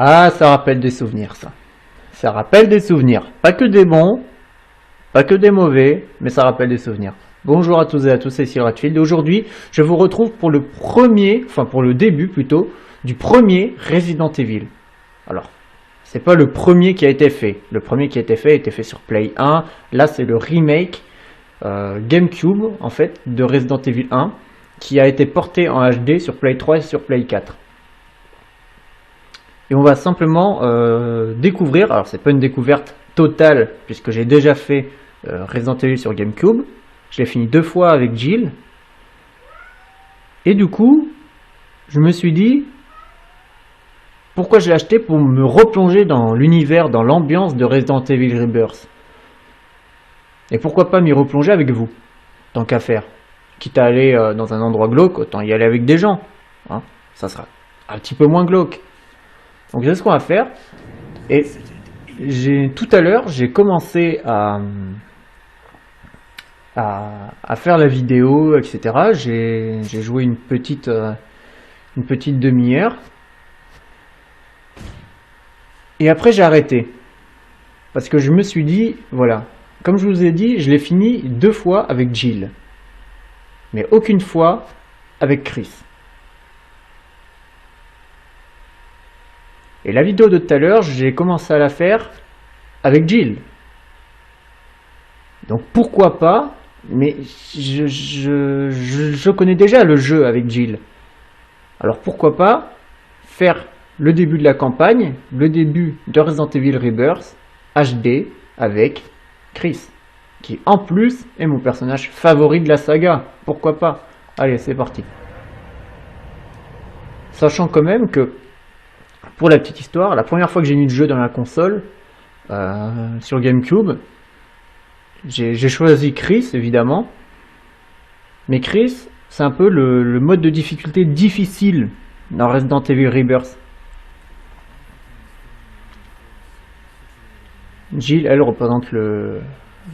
Ah, ça rappelle des souvenirs, ça. Ça rappelle des souvenirs. Pas que des bons, pas que des mauvais, mais ça rappelle des souvenirs. Bonjour à tous et à tous, c'est ici Redfield. Aujourd'hui, je vous retrouve pour le premier, enfin pour le début plutôt, du premier Resident Evil. Alors, c'est pas le premier qui a été fait. Le premier qui a été fait sur Play 1. Là, c'est le remake GameCube, en fait, de Resident Evil 1, qui a été porté en HD sur Play 3 et sur Play 4. Et on va simplement découvrir, alors c'est pas une découverte totale, puisque j'ai déjà fait Resident Evil sur GameCube. Je l'ai fini 2 fois avec Jill. Et du coup, je me suis dit, pourquoi je l'ai acheté? Pour me replonger dans l'univers, dans l'ambiance de Resident Evil Rebirth. Et pourquoi pas m'y replonger avec vous, tant qu'à faire. Quitte à aller dans un endroit glauque, autant y aller avec des gens. Hein, ça sera un petit peu moins glauque. Donc c'est ce qu'on va faire. Et tout à l'heure, j'ai commencé à faire la vidéo, etc. J'ai joué une petite demi-heure. Et après j'ai arrêté. Parce que je me suis dit, voilà, comme je vous ai dit, je l'ai fini 2 fois avec Jill. Mais aucune fois avec Chris. Et la vidéo de tout à l'heure, j'ai commencé à la faire avec Jill. Donc pourquoi pas, mais je connais déjà le jeu avec Jill. Alors pourquoi pas faire le début de la campagne, le début de Resident Evil Rebirth HD avec Chris, qui en plus est mon personnage favori de la saga. Pourquoi pas? Allez, c'est parti. Sachant quand même que, pour la petite histoire, la première fois que j'ai mis le jeu dans la console, sur GameCube, j'ai choisi Chris, évidemment. Mais Chris, c'est un peu le mode de difficulté difficile dans Resident Evil Rebirth. Jill, elle, représente le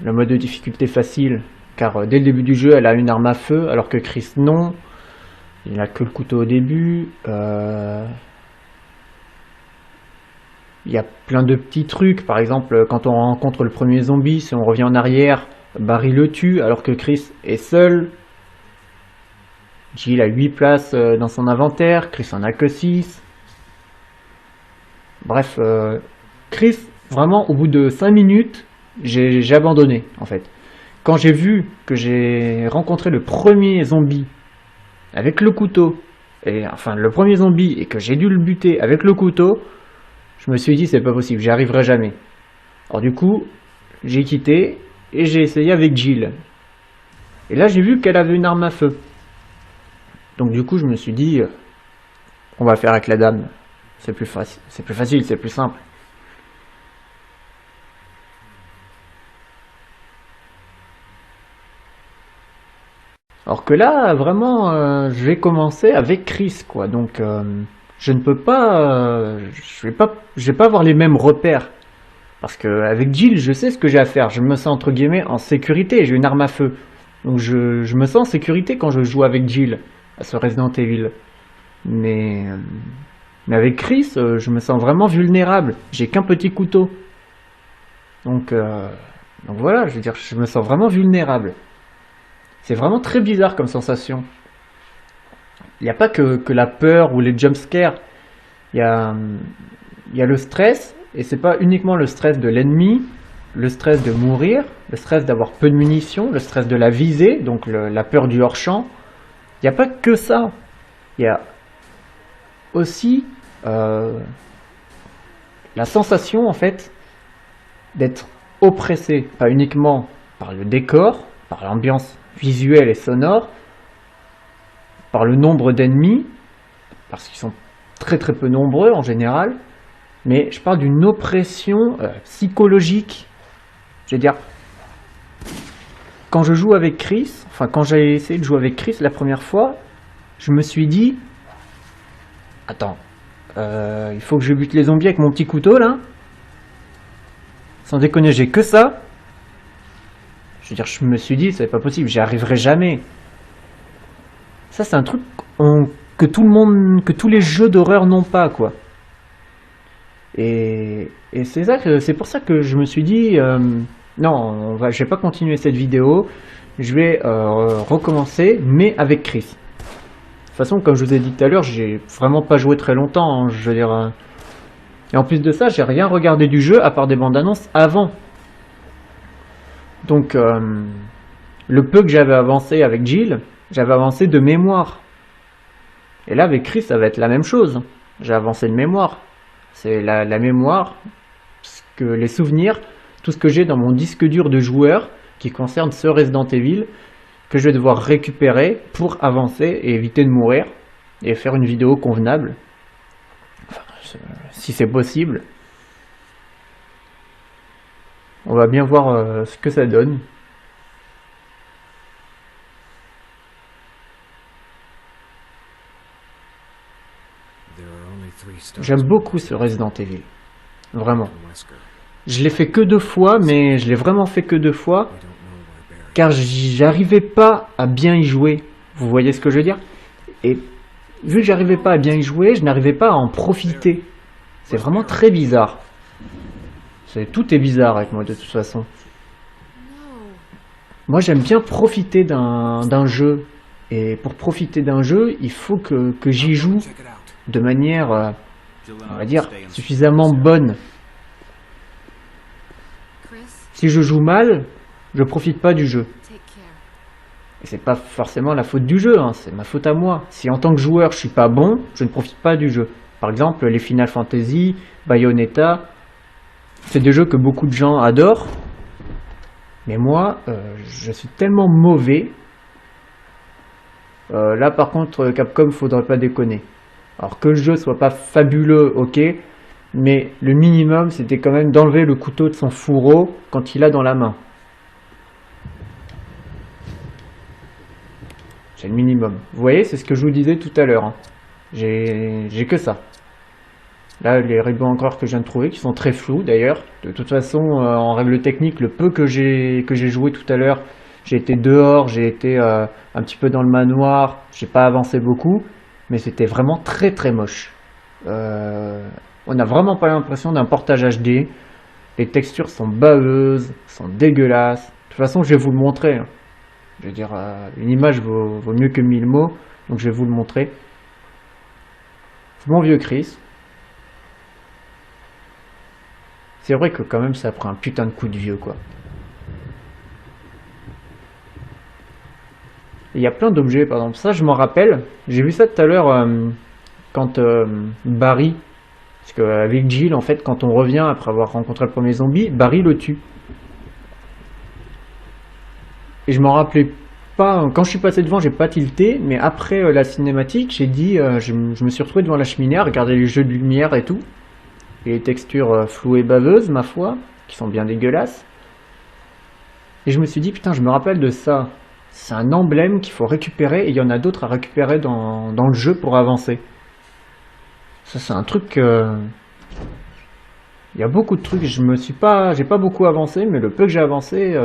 mode de difficulté facile, car dès le début du jeu, elle a une arme à feu, alors que Chris, non. Il n'a que le couteau au début. Il y a plein de petits trucs, par exemple, quand on rencontre le premier zombie, si on revient en arrière, Barry le tue, alors que Chris est seul. Jill a 8 places dans son inventaire, Chris en a que 6. Bref, Chris, vraiment, au bout de 5 minutes, j'ai abandonné, en fait. Quand j'ai vu que j'ai rencontré le premier zombie avec le couteau, et enfin le premier zombie, et que j'ai dû le buter avec le couteau, je me suis dit, c'est pas possible, j'y arriverai jamais. Alors du coup, j'ai quitté, et j'ai essayé avec Jill. Et là, j'ai vu qu'elle avait une arme à feu. Donc du coup, je me suis dit, on va faire avec la dame. C'est plus facile, c'est plus simple. Alors que là, vraiment, je vais commencer avec Chris, quoi. Donc, je ne peux pas, je vais pas avoir les mêmes repères. Parce que avec Jill, je sais ce que j'ai à faire. Je me sens entre guillemets en sécurité. J'ai une arme à feu, donc je me sens en sécurité quand je joue avec Jill à ce Resident Evil. Mais avec Chris, je me sens vraiment vulnérable. J'ai qu'un petit couteau. Donc voilà, je veux dire, je me sens vraiment vulnérable. C'est vraiment très bizarre comme sensation. Il n'y a pas que la peur ou les jumpscares. Il y a le stress, et c'est pas uniquement le stress de l'ennemi, le stress de mourir, le stress d'avoir peu de munitions, le stress de la visée, donc la peur du hors-champ. Il n'y a pas que ça. Il y a aussi la sensation, en fait, d'être oppressé, pas uniquement par le décor, par l'ambiance visuelle et sonore, par le nombre d'ennemis, parce qu'ils sont très très peu nombreux en général, mais je parle d'une oppression psychologique. Je veux dire, quand je joue avec Chris, enfin quand j'ai essayé de jouer avec Chris la première fois, je me suis dit, attends, il faut que je bute les zombies avec mon petit couteau là. Sans déconner, j'ai que ça. Je veux dire, je me suis dit, c'est pas possible, j'y arriverai jamais. Ça, c'est un truc que tout le monde, que tous les jeux d'horreur n'ont pas, quoi. Et c'est pour ça que je me suis dit, non, je vais pas continuer cette vidéo, je vais recommencer, mais avec Chris. De toute façon, comme je vous ai dit tout à l'heure, j'ai vraiment pas joué très longtemps, hein, je veux dire. Et en plus de ça, j'ai rien regardé du jeu à part des bandes annonces avant. Donc, le peu que j'avais avancé avec Jill, j'avais avancé de mémoire. Et là, avec Chris, ça va être la même chose. J'ai avancé de mémoire. C'est la mémoire, les souvenirs, tout ce que j'ai dans mon disque dur de joueur qui concerne ce Resident Evil que je vais devoir récupérer pour avancer et éviter de mourir et faire une vidéo convenable. Enfin, si c'est possible. On va bien voir ce que ça donne. J'aime beaucoup ce Resident Evil. Vraiment. Je l'ai fait que 2 fois, mais je l'ai vraiment fait que 2 fois. Car j'arrivais pas à bien y jouer. Vous voyez ce que je veux dire? Et vu que j'arrivais pas à bien y jouer, je n'arrivais pas à en profiter. C'est vraiment très bizarre. Tout est bizarre avec moi de toute façon. Moi j'aime bien profiter d'un jeu. Et pour profiter d'un jeu, il faut que j'y joue de manière, on va dire, suffisamment bonne. Si je joue mal, je profite pas du jeu. Et c'est pas forcément la faute du jeu, hein, c'est ma faute à moi. Si en tant que joueur je suis pas bon, je ne profite pas du jeu. Par exemple, les Final Fantasy, Bayonetta, c'est des jeux que beaucoup de gens adorent. Mais moi, je suis tellement mauvais. Là par contre, Capcom, faudrait pas déconner. Alors que le jeu soit pas fabuleux, ok, mais le minimum c'était quand même d'enlever le couteau de son fourreau quand il l'a dans la main. C'est le minimum. Vous voyez, c'est ce que je vous disais tout à l'heure. Hein. J'ai que ça. Là, les rubans encore que je viens de trouver, qui sont très flous d'ailleurs. De toute façon, en règle technique, le peu que j'ai joué tout à l'heure, j'ai été dehors, j'ai été un petit peu dans le manoir, j'ai pas avancé beaucoup, mais c'était vraiment très très moche. On n'a vraiment pas l'impression d'un portage HD. Les textures sont baveuses, sont dégueulasses. De toute façon, je vais vous le montrer. Hein. Je veux dire, une image vaut mieux que 1000 mots, donc je vais vous le montrer. Mon vieux Chris. C'est vrai que quand même ça prend un putain de coup de vieux, quoi. Il y a plein d'objets, par exemple. Ça, je m'en rappelle. J'ai vu ça tout à l'heure quand Barry... Parce qu'avec Jill, en fait, quand on revient après avoir rencontré le premier zombie, Barry le tue. Et je m'en rappelais pas, quand je suis passé devant, j'ai pas tilté, mais après la cinématique, j'ai dit, je me suis retrouvé devant la cheminée à regarder les jeux de lumière et tout, et les textures floues et baveuses, ma foi, qui sont bien dégueulasses. Et je me suis dit, putain, je me rappelle de ça. C'est un emblème qu'il faut récupérer, et il y en a d'autres à récupérer dans le jeu pour avancer. Ça, c'est un truc... Il y a beaucoup de trucs, j'ai pas beaucoup avancé, mais le peu que j'ai avancé...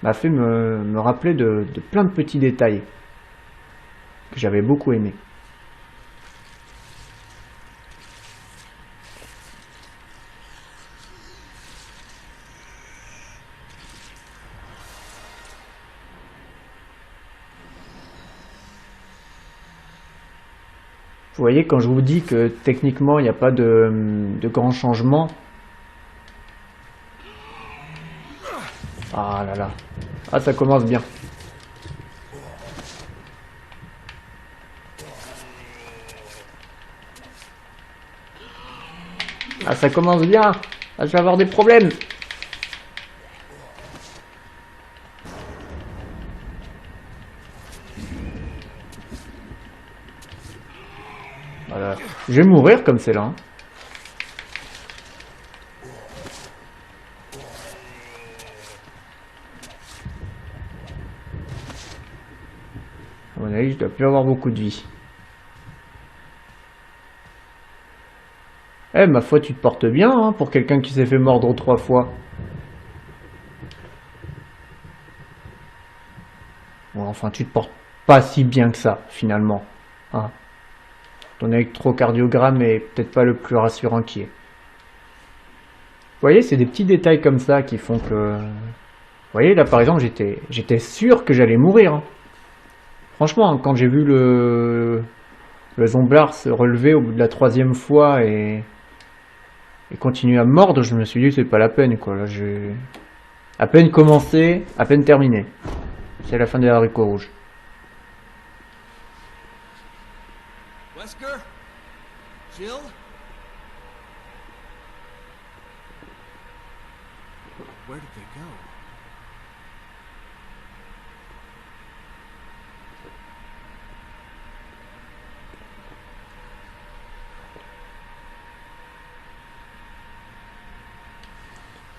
m'a fait me rappeler de plein de petits détails que j'avais beaucoup aimé. Vous voyez, quand je vous dis que techniquement il n'y a pas de grands changements. Ah là là. Ah, ça commence bien. Ah, ça commence bien. Ah, je vais avoir des problèmes. Voilà. Je vais mourir comme c'est là. Hein. À mon avis, je dois plus avoir beaucoup de vie. Eh, ma foi, tu te portes bien hein, pour quelqu'un qui s'est fait mordre 3 fois. Bon, enfin, tu te portes pas si bien que ça, finalement. Hein. Ton électrocardiogramme est peut-être pas le plus rassurant qui est. voyez, c'est des petits détails comme ça qui font que... Vous voyez, là par exemple, j'étais sûr que j'allais mourir, hein. Franchement, quand j'ai vu le zomblard se relever au bout de la 3e fois et continuer à me mordre, je me suis dit c'est pas la peine quoi. Là j'ai à peine commencé, à peine terminé. C'est la fin des haricots rouges. Wesker? Jill? Where did they go?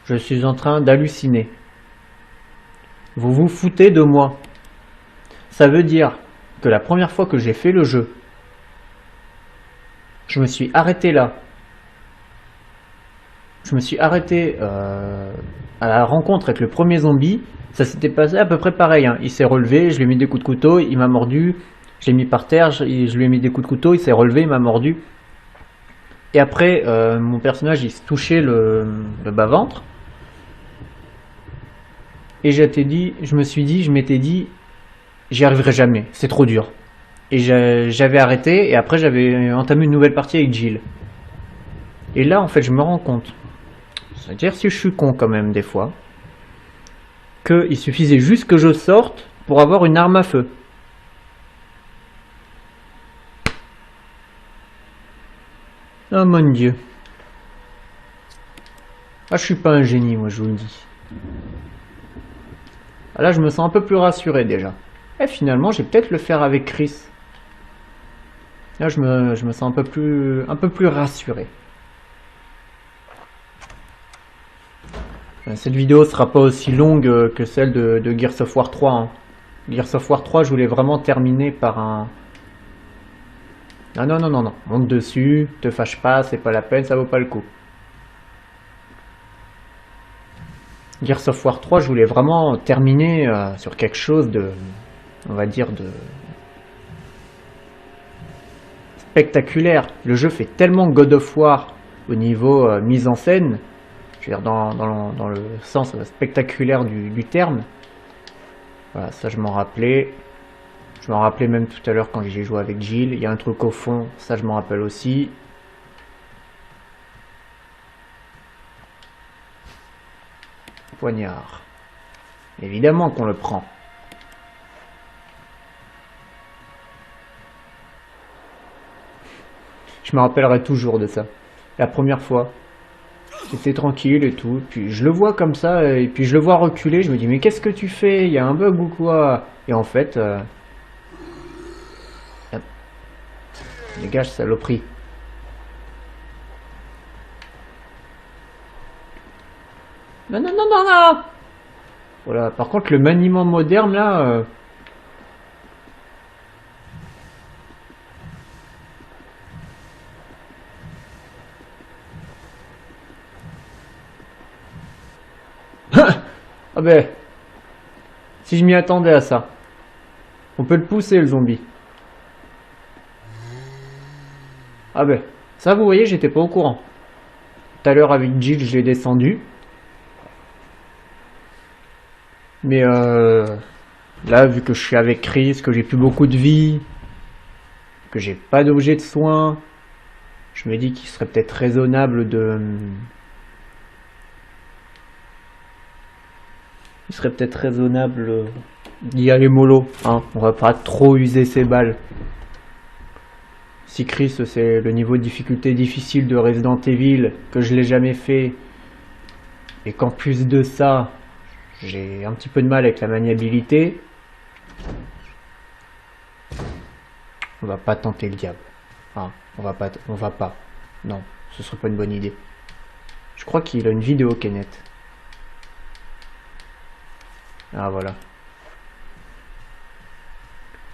Je suis en train d'halluciner. Vous vous foutez de moi. Ça veut dire que la première fois que j'ai fait le jeu, je me suis arrêté là. Je me suis arrêté à la rencontre avec le premier zombie. Ça s'était passé à peu près pareil, hein. Il s'est relevé, je lui ai mis des coups de couteau, il m'a mordu. Je l'ai mis par terre, je lui ai mis des coups de couteau, il s'est relevé, il m'a mordu. Et après, mon personnage, il se touchait le bas-ventre. Et je m'étais dit, j'y arriverai jamais, c'est trop dur. Et j'avais arrêté, et après j'avais entamé une nouvelle partie avec Jill. Et là, en fait, je me rends compte, c'est-à-dire si je suis con quand même des fois, qu'il suffisait juste que je sorte pour avoir une arme à feu. Oh mon Dieu. Ah, je suis pas un génie, moi, je vous le dis. Ah, là, je me sens un peu plus rassuré déjà. Et finalement, j'ai peut-être le faire avec Chris. Là, je me sens un peu plus rassuré. Cette vidéo sera pas aussi longue que celle de Gears of War 3. Hein. Gears of War 3, je voulais vraiment terminer par un... Ah non, non, non, non. Monte dessus, te fâche pas, c'est pas la peine, ça vaut pas le coup. Gears of War 3, je voulais vraiment terminer sur quelque chose de... On va dire de... spectaculaire. Le jeu fait tellement God of War au niveau mise en scène, je veux dire dans le sens spectaculaire du terme. Voilà, ça je m'en rappelais. Je m'en rappelais même tout à l'heure quand j'ai joué avec Jill. Il y a un truc au fond, ça je m'en rappelle aussi. Poignard. Évidemment qu'on le prend. Je me rappellerai toujours de ça. La première fois, j'étais tranquille et tout, puis je le vois comme ça, et puis je le vois reculer, je me dis mais qu'est-ce que tu fais? Il y a un bug ou quoi? Et en fait... Dégage, saloperie. Non, non, non, non, non. Voilà, par contre, le maniement moderne, là... Ah ben... Si je m'y attendais à ça. On peut le pousser, le zombie. Ah ben... Ça, vous voyez, j'étais pas au courant. Tout à l'heure, avec Jill, je l'ai descendu. Mais là, vu que je suis avec Chris, que j'ai plus beaucoup de vie, que j'ai pas d'objet de soin, je me dis qu'il serait peut-être raisonnable de... Il serait peut-être raisonnable d'y aller mollo, hein. On va pas trop user ses balles. Si Chris, c'est le niveau de difficulté difficile de Resident Evil, que je l'ai jamais fait, et qu'en plus de ça... J'ai un petit peu de mal avec la maniabilité. On va pas tenter le diable. Ah, on va pas. Non, ce serait pas une bonne idée. Je crois qu'il a une vidéo, Kenneth. Ah, voilà.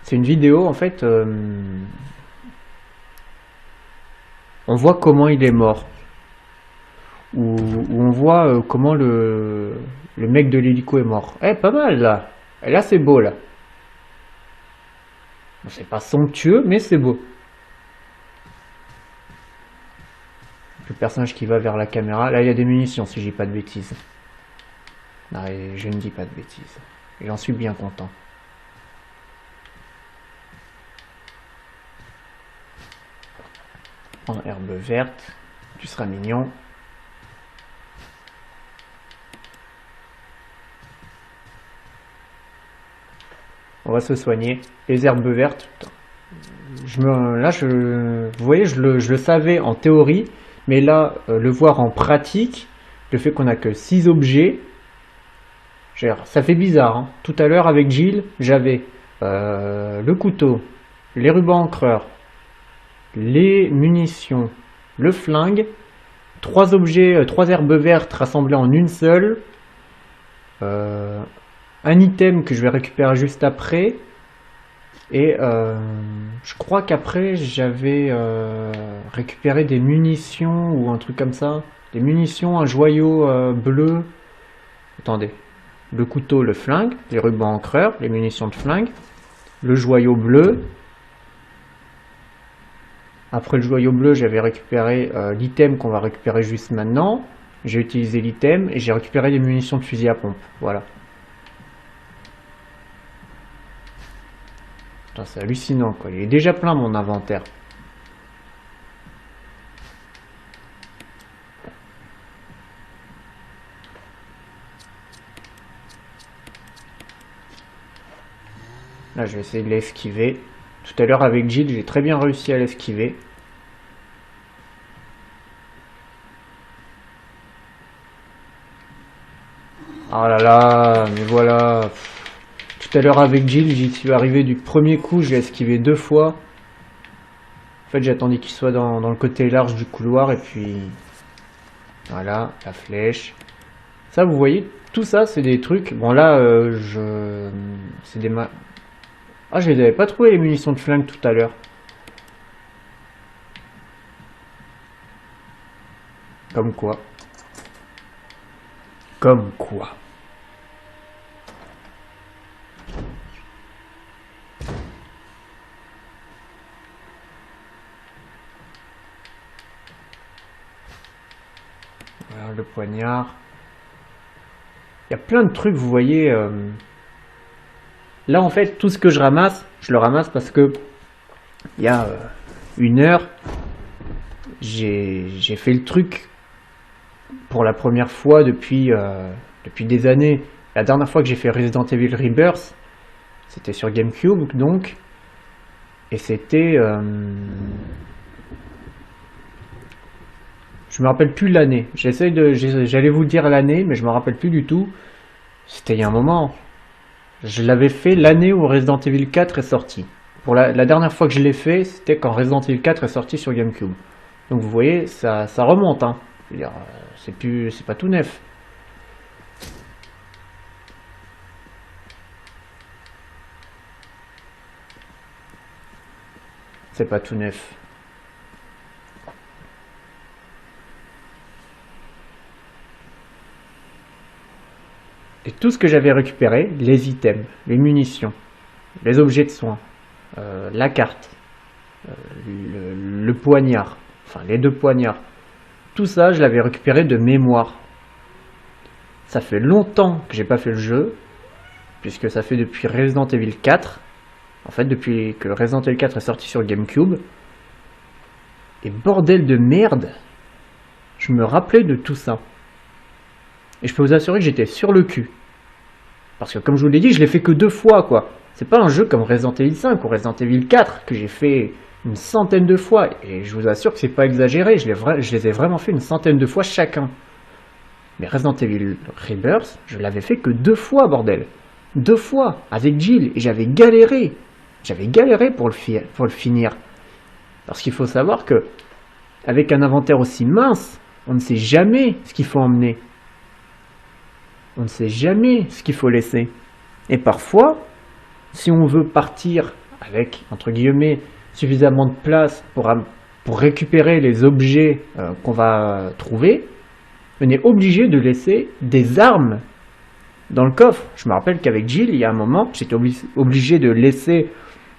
C'est une vidéo, en fait... on voit comment il est mort. Où on voit comment le mec de l'hélico est mort. Eh, pas mal, là. Et là, c'est beau, là. C'est pas somptueux, mais c'est beau. Le personnage qui va vers la caméra. Là, il y a des munitions, si je dis pas de bêtises. Non, et je ne dis pas de bêtises. Et j'en suis bien content. En herbe verte. Tu seras mignon. On va se soigner. Les herbes vertes. Putain. Vous voyez, je le savais en théorie. Mais là, le voir en pratique, le fait qu'on a que 6 objets, ça fait bizarre. Hein. Tout à l'heure, avec Jill, j'avais le couteau, les rubans encreurs, les munitions, le flingue, 3 objets, 3 herbes vertes rassemblées en une seule, un item que je vais récupérer juste après, et je crois qu'après j'avais récupéré des munitions ou un truc comme ça, des munitions, un joyau bleu. Attendez, le couteau, le flingue, les rubans encreurs, les munitions de flingue, le joyau bleu. Après le joyau bleu, j'avais récupéré l'item qu'on va récupérer juste maintenant. J'ai utilisé l'item et j'ai récupéré des munitions de fusil à pompe. Voilà. C'est hallucinant, quoi. Il est déjà plein mon inventaire. Là, je vais essayer de l'esquiver. Tout à l'heure avec Jill, j'ai très bien réussi à l'esquiver. Oh là là, mais voilà. Tout à l'heure avec Jill, j'y suis arrivé du premier coup, j'ai esquivé 2 fois. En fait, j'attendais qu'il soit dans le côté large du couloir et puis... Voilà, la flèche. Ça, vous voyez, tout ça, c'est des trucs... Bon, là, c'est des... Ah, je les avais pas trouvé les munitions de flingue tout à l'heure. Comme quoi. Comme quoi. Voilà le poignard. Il y a plein de trucs, vous voyez. Là, en fait, tout ce que je le ramasse parce que il y a 1 heure, j'ai fait le truc pour la première fois depuis des années. La dernière fois que j'ai fait Resident Evil Rebirth, c'était sur GameCube, donc, et c'était... je me rappelle plus l'année. J'allais vous dire l'année, mais je me rappelle plus du tout. C'était il y a un moment. Je l'avais fait l'année où Resident Evil 4 est sorti. Pour la dernière fois que je l'ai fait, c'était quand Resident Evil 4 est sorti sur GameCube. Donc vous voyez, ça remonte, hein. Je veux dire, c'est pas tout neuf. C'est pas tout neuf. Et tout ce que j'avais récupéré, les items, les munitions, les objets de soins, la carte, le poignard, enfin les 2 poignards, tout ça je l'avais récupéré de mémoire. Ça fait longtemps que j'ai pas fait le jeu, puisque ça fait depuis Resident Evil 4, en fait depuis que Resident Evil 4 est sorti sur GameCube, et bordel de merde, je me rappelais de tout ça. Et je peux vous assurer que j'étais sur le cul. Parce que comme je vous l'ai dit, je l'ai fait que 2 fois, quoi. C'est pas un jeu comme Resident Evil 5 ou Resident Evil 4 que j'ai fait une centaine de fois. Et je vous assure que c'est pas exagéré, je les ai vraiment fait une centaine de fois chacun. Mais Resident Evil Rebirth, je l'avais fait que 2 fois, bordel. 2 fois, avec Jill, et j'avais galéré. J'avais galéré pour le finir. Parce qu'il faut savoir que, avec un inventaire aussi mince, on ne sait jamais ce qu'il faut emmener. On ne sait jamais ce qu'il faut laisser. Et parfois, si on veut partir avec, entre guillemets, suffisamment de place pour récupérer les objets qu'on va trouver, on est obligé de laisser des armes dans le coffre. Je me rappelle qu'avec Jill, il y a un moment, j'étais obligé de laisser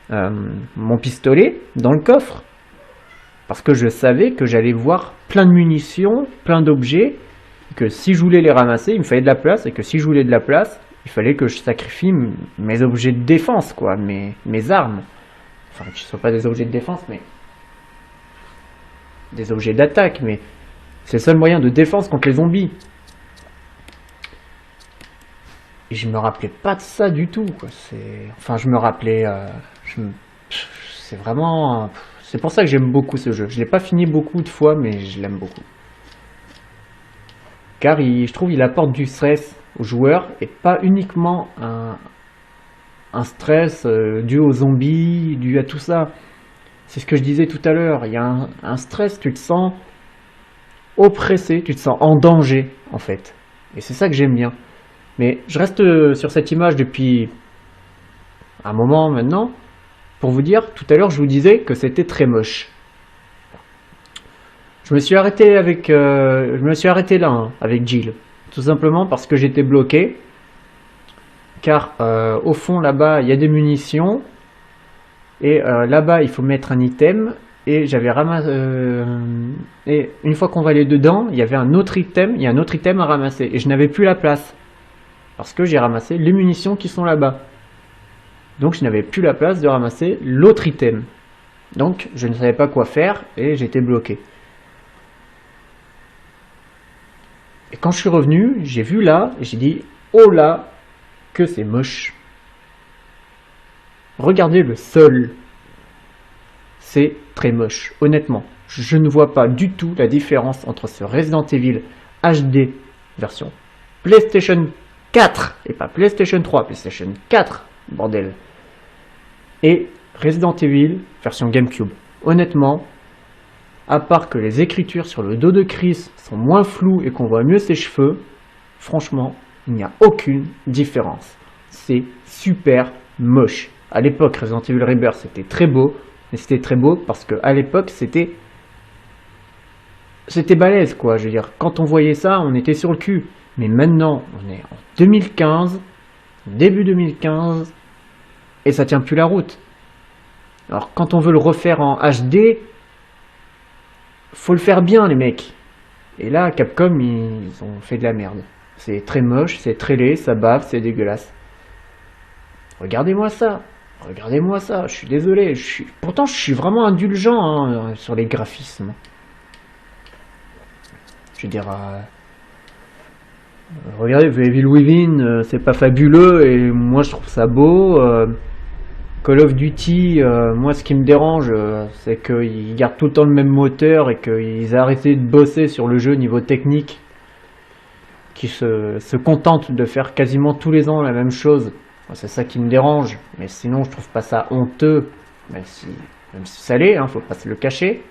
mon pistolet dans le coffre. Parce que je savais que j'allais voir plein de munitions, plein d'objets, que si je voulais les ramasser, il me fallait de la place, et que si je voulais de la place, il fallait que je sacrifie mes objets de défense, quoi, mes armes. Enfin, que ce ne soient pas des objets de défense, mais des objets d'attaque, mais c'est le seul moyen de défense contre les zombies. Et je me rappelais pas de ça du tout, quoi. Enfin, je me rappelais... C'est vraiment... C'est pour ça que j'aime beaucoup ce jeu. Je l'ai pas fini beaucoup de fois, mais je l'aime beaucoup. Car je trouve qu'il apporte du stress aux joueurs, et pas uniquement un stress dû aux zombies, dû à tout ça. C'est ce que je disais tout à l'heure. Il y a un stress, tu te sens oppressé, tu te sens en danger, en fait. Et c'est ça que j'aime bien. Mais je reste sur cette image depuis un moment maintenant, pour vous dire, tout à l'heure je vous disais que c'était très moche. Je me suis arrêté là, hein, avec Jill. Tout simplement parce que j'étais bloqué. Car au fond là-bas, il y a des munitions. Et là-bas, il faut mettre un item. Et j'avais ramassé... et une fois qu'on va aller dedans, il y avait un autre item. Il y a un autre item à ramasser. Et je n'avais plus la place. Parce que j'ai ramassé les munitions qui sont là-bas. Donc je n'avais plus la place de ramasser l'autre item. Donc je ne savais pas quoi faire et j'étais bloqué. Et quand je suis revenu, j'ai vu là et j'ai dit « Oh là, que c'est moche !» Regardez le sol. C'est très moche, honnêtement. Je ne vois pas du tout la différence entre ce Resident Evil HD version PlayStation 4 et pas PlayStation 3, PlayStation 4, bordel. Et Resident Evil version GameCube. Honnêtement, à part que les écritures sur le dos de Chris sont moins floues et qu'on voit mieux ses cheveux, franchement, il n'y a aucune différence. C'est super moche. À l'époque, Resident Evil Rebirth, c'était très beau, mais c'était très beau parce qu'à l'époque, c'était balèze, quoi. Je veux dire, quand on voyait ça, on était sur le cul. Mais maintenant, on est en 2015, début 2015, et ça tient plus la route. Alors, quand on veut le refaire en HD, faut le faire bien, les mecs. Et là, Capcom, ils ont fait de la merde. C'est très moche, c'est très laid, ça bave, c'est dégueulasse. Regardez-moi ça. Regardez-moi ça. Je suis désolé. Pourtant, je suis vraiment indulgent hein, sur les graphismes. Je veux dire... regardez, Evil Within, c'est pas fabuleux et moi je trouve ça beau. Call of Duty, moi ce qui me dérange, c'est qu'ils gardent tout le temps le même moteur et qu'ils aient arrêté de bosser sur le jeu niveau technique, qui se contentent de faire quasiment tous les ans la même chose. C'est ça qui me dérange, mais sinon je trouve pas ça honteux, même si ça l'est, hein, faut pas se le cacher.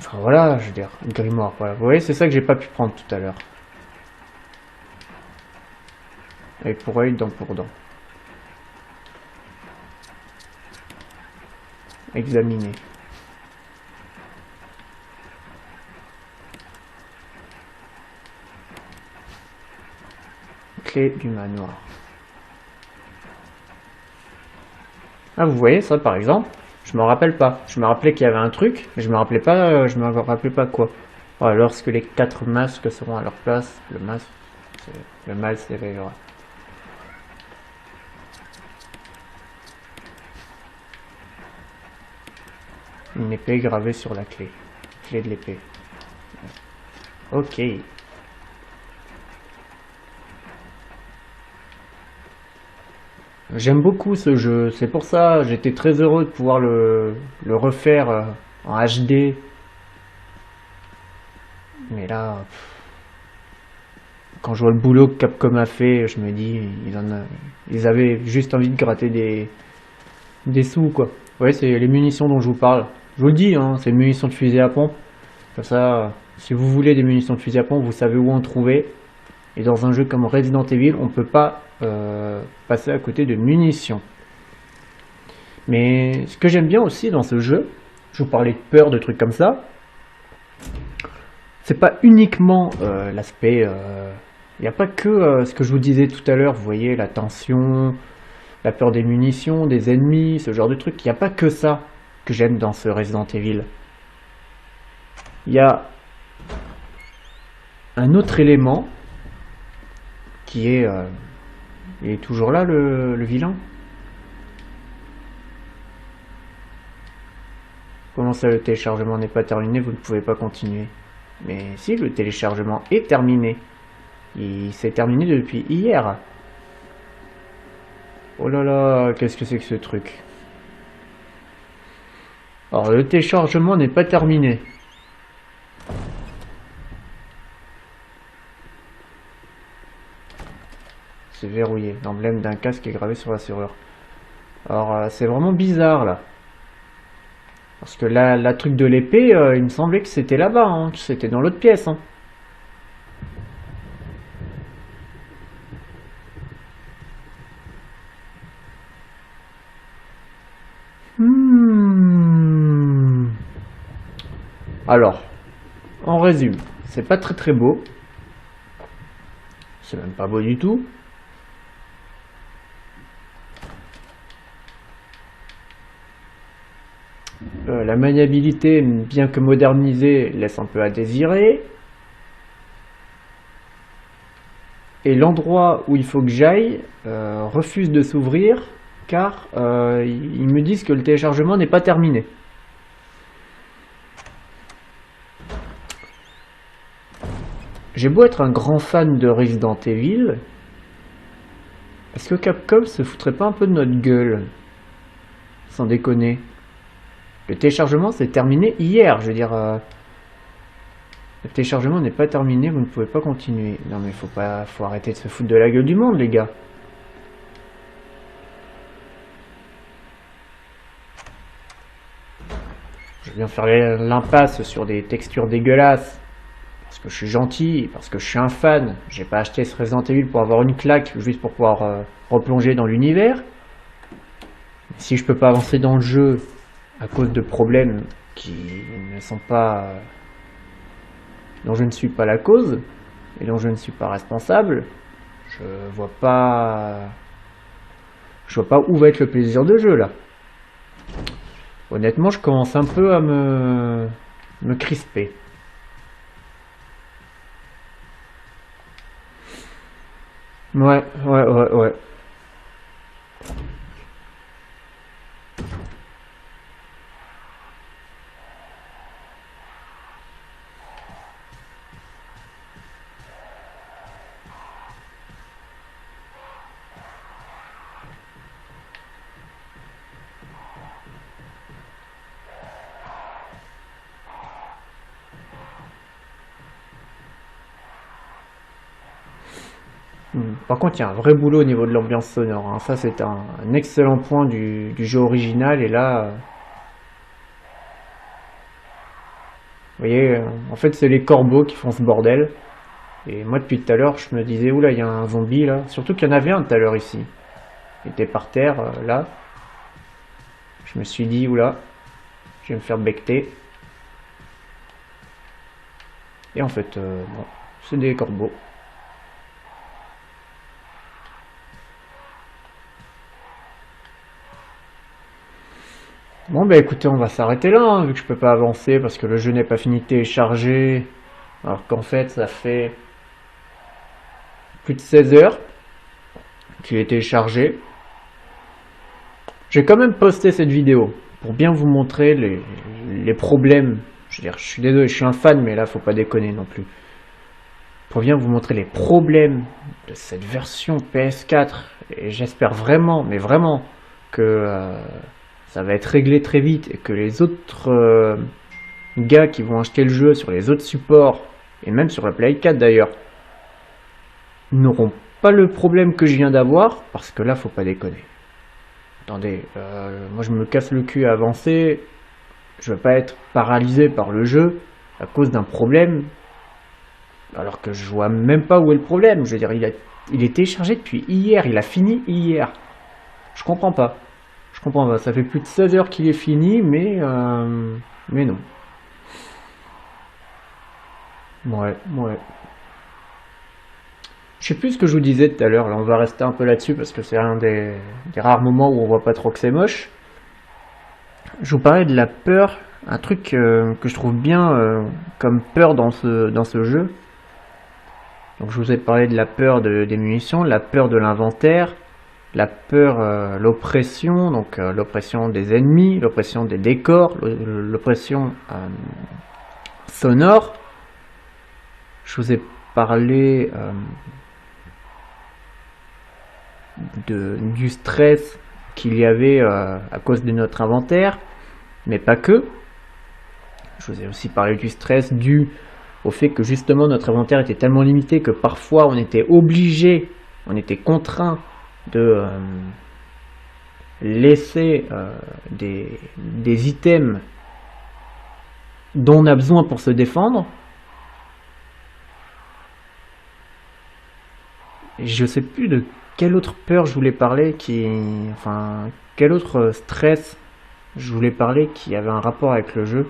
Enfin voilà, je veux dire, une grimoire, voilà. Vous voyez, c'est ça que j'ai pas pu prendre tout à l'heure. Œil pour œil, dent pour dent. Examiner. Clé du manoir. Ah, vous voyez ça par exemple? Je me rappelle pas. Je me rappelais qu'il y avait un truc, mais je me rappelais pas quoi. Voilà, lorsque les 4 masques seront à leur place, le mal s'éveillera. Une épée gravée sur la clé. Clé de l'épée. Ok. J'aime beaucoup ce jeu, c'est pour ça j'étais très heureux de pouvoir le refaire en HD. Mais là, quand je vois le boulot que Capcom a fait, je me dis, ils avaient juste envie de gratter des sous, quoi. Ouais, c'est les munitions dont je vous parle. Je vous le dis, hein, c'est munitions de fusil à pompe. Comme ça, si vous voulez des munitions de fusil à pompe, vous savez où en trouver. Et dans un jeu comme Resident Evil, on ne peut pas passer à côté de munitions. Mais ce que j'aime bien aussi dans ce jeu, je vous parlais de peur, de trucs comme ça, c'est pas uniquement l'aspect... il n'y a pas que ce que je vous disais tout à l'heure, vous voyez, la tension, la peur des munitions, des ennemis, ce genre de trucs. Il n'y a pas que ça. que j'aime dans ce Resident Evil. Il y a un autre élément qui est... il est toujours là, le vilain? Comment ça, le téléchargement n'est pas terminé, vous ne pouvez pas continuer? Mais si, le téléchargement est terminé. Il s'est terminé depuis hier. Oh là là, qu'est-ce que c'est que ce truc? Alors, le téléchargement n'est pas terminé. C'est verrouillé. L'emblème d'un casque est gravé sur la serrure. Alors, c'est vraiment bizarre, là. Parce que là, la truc de l'épée, il me semblait que c'était là-bas, hein, que c'était dans l'autre pièce. Hein. Alors, on résume. C'est pas très très beau. C'est même pas beau du tout. La maniabilité, bien que modernisée, laisse un peu à désirer. Et l'endroit où il faut que j'aille refuse de s'ouvrir car ils me disent que le téléchargement n'est pas terminé. J'ai beau être un grand fan de Resident Evil, est-ce que Capcom se foutrait pas un peu de notre gueule? Sans déconner. Le téléchargement s'est terminé hier, je veux dire... le téléchargement n'est pas terminé, vous ne pouvez pas continuer. Non mais faut arrêter de se foutre de la gueule du monde, les gars. Je viens faire l'impasse sur des textures dégueulasses. Parce que je suis gentil, parce que je suis un fan. J'ai pas acheté ce Resident Evil pour avoir une claque, juste pour pouvoir replonger dans l'univers. Si je peux pas avancer dans le jeu à cause de problèmes qui ne sont pas... dont je ne suis pas la cause, et dont je ne suis pas responsable, je vois pas où va être le plaisir de jeu, là. Honnêtement, je commence un peu à me crisper. Ouais. Par contre, il y a un vrai boulot au niveau de l'ambiance sonore. Hein. Ça, c'est un excellent point du jeu original. Et là, vous voyez, en fait, c'est les corbeaux qui font ce bordel. Et moi, depuis tout à l'heure, je me disais, oula, il y a un zombie là. Surtout qu'il y en avait un tout à l'heure ici. Il était par terre, là. Je me suis dit, oula, je vais me faire becter. Et en fait, bon, c'est des corbeaux. Bon bah écoutez, on va s'arrêter là, hein, vu que je peux pas avancer parce que le jeu n'est pas fini de télécharger. Alors qu'en fait, ça fait plus de 16 heures qu'il est téléchargé. J'ai quand même posté cette vidéo pour bien vous montrer les problèmes. Je veux dire, je suis désolé, je suis un fan, mais là, faut pas déconner non plus. Pour bien vous montrer les problèmes de cette version PS4. Et j'espère vraiment, mais vraiment, que ça va être réglé très vite et que les autres gars qui vont acheter le jeu sur les autres supports, et même sur la Play 4 d'ailleurs, n'auront pas le problème que je viens d'avoir, parce que là, faut pas déconner. Attendez, moi je me casse le cul à avancer, je veux pas être paralysé par le jeu à cause d'un problème, alors que je vois même pas où est le problème. Je veux dire, il est téléchargé depuis hier, il a fini hier. Je comprends pas. Je comprends pas, ça fait plus de 16 heures qu'il est fini, mais non. Ouais. Je sais plus ce que je vous disais tout à l'heure, là on va rester un peu là-dessus parce que c'est un des rares moments où on voit pas trop que c'est moche. je vous parlais de la peur, un truc que je trouve bien comme peur dans ce jeu. Donc je vous ai parlé de la peur des munitions, la peur de l'inventaire, la peur, l'oppression, donc l'oppression des ennemis, l'oppression des décors, l'oppression sonore. Je vous ai parlé du stress qu'il y avait à cause de notre inventaire, mais pas que. Je vous ai aussi parlé du stress dû au fait que justement notre inventaire était tellement limité que parfois on était obligé, on était contraint de laisser des items dont on a besoin pour se défendre. Je sais plus de quelle autre peur je voulais parler enfin, quel autre stress je voulais parler qui avait un rapport avec le jeu.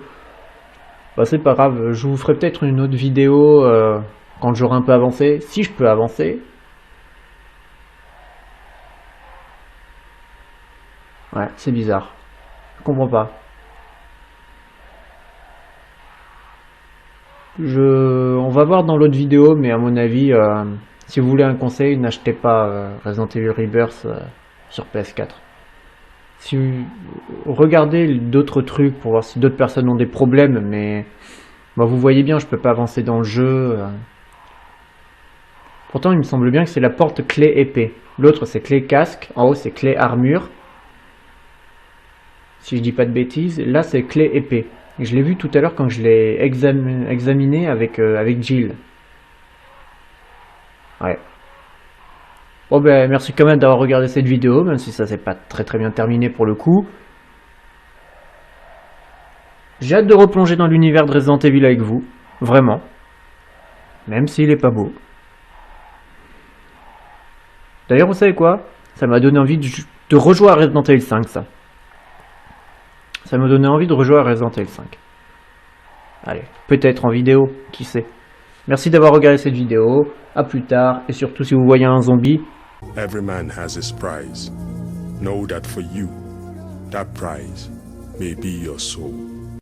Bah, c'est pas grave, je vous ferai peut-être une autre vidéo quand j'aurai un peu avancé, si je peux avancer. Ouais, c'est bizarre. Je comprends pas. On va voir dans l'autre vidéo, mais à mon avis, si vous voulez un conseil, n'achetez pas Resident Evil Rebirth sur PS4. Si regardez d'autres trucs pour voir si d'autres personnes ont des problèmes, mais bah, vous voyez bien, je peux pas avancer dans le jeu. Pourtant, il me semble bien que c'est la porte clé épée. L'autre, c'est clé casque. En haut, c'est clé armure. Si je dis pas de bêtises, là, c'est clé épée. Et je l'ai vu tout à l'heure quand je l'ai examiné avec Jill. Ouais. Bon ben merci quand même d'avoir regardé cette vidéo, même si ça s'est pas très bien terminé pour le coup. J'ai hâte de replonger dans l'univers de Resident Evil avec vous, vraiment. Même s'il est pas beau. D'ailleurs vous savez quoi? Ça m'a donné envie de rejouer à Resident Evil 5 ça. Ça m'a donné envie de rejouer à Resident Evil 5. Allez, peut-être en vidéo, qui sait. Merci d'avoir regardé cette vidéo, à plus tard, et surtout si vous voyez un zombie, Every man has his prize. Know that for you, that prize may be your soul.